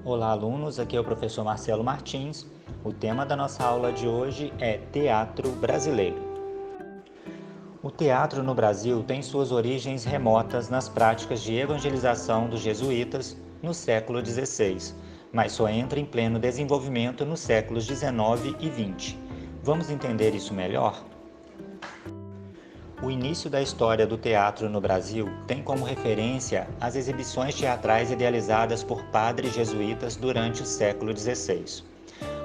Olá, alunos. Aqui é o professor Marcelo Martins. O tema da nossa aula de hoje é Teatro Brasileiro. O teatro no Brasil tem suas origens remotas nas práticas de evangelização dos jesuítas no século XVI, mas só entra em pleno desenvolvimento nos séculos XIX e XX. Vamos entender isso melhor? O início da história do teatro no Brasil tem como referência as exibições teatrais idealizadas por padres jesuítas durante o século XVI.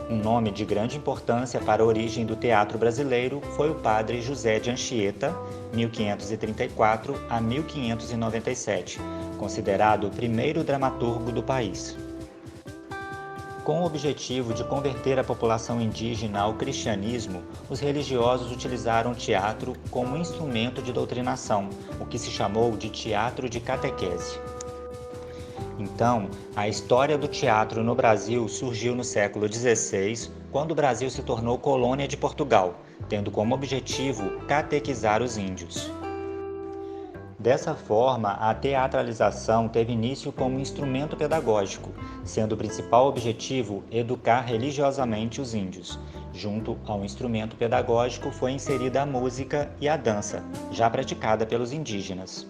Um nome de grande importância para a origem do teatro brasileiro foi o padre José de Anchieta, 1534 a 1597, considerado o primeiro dramaturgo do país. Com o objetivo de converter a população indígena ao cristianismo, os religiosos utilizaram o teatro como instrumento de doutrinação, o que se chamou de teatro de catequese. Então, a história do teatro no Brasil surgiu no século XVI, quando o Brasil se tornou colônia de Portugal, tendo como objetivo catequizar os índios. Dessa forma, a teatralização teve início como instrumento pedagógico, sendo o principal objetivo educar religiosamente os índios. Junto ao instrumento pedagógico foi inserida a música e a dança, já praticada pelos indígenas.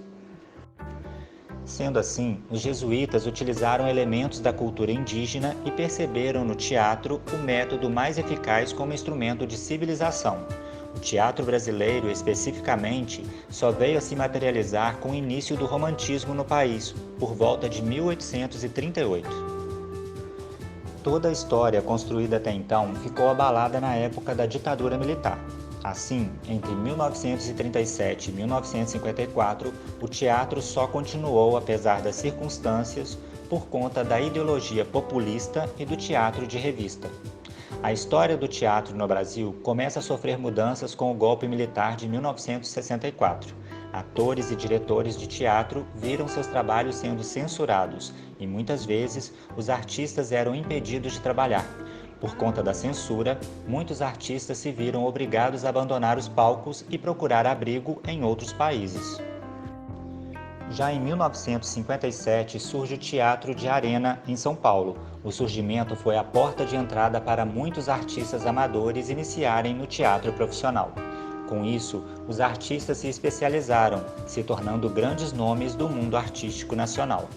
Sendo assim, os jesuítas utilizaram elementos da cultura indígena e perceberam no teatro o método mais eficaz como instrumento de civilização. O teatro brasileiro, especificamente, só veio a se materializar com o início do romantismo no país, por volta de 1838. Toda a história construída até então ficou abalada na época da ditadura militar. Assim, entre 1937 e 1954, o teatro só continuou apesar das circunstâncias por conta da ideologia populista e do teatro de revista. A história do teatro no Brasil começa a sofrer mudanças com o golpe militar de 1964. Atores e diretores de teatro viram seus trabalhos sendo censurados e muitas vezes os artistas eram impedidos de trabalhar. Por conta da censura, muitos artistas se viram obrigados a abandonar os palcos e procurar abrigo em outros países. Já em 1957 surge o Teatro de Arena, em São Paulo. O surgimento foi a porta de entrada para muitos artistas amadores iniciarem no teatro profissional. Com isso, os artistas se especializaram, se tornando grandes nomes do mundo artístico nacional.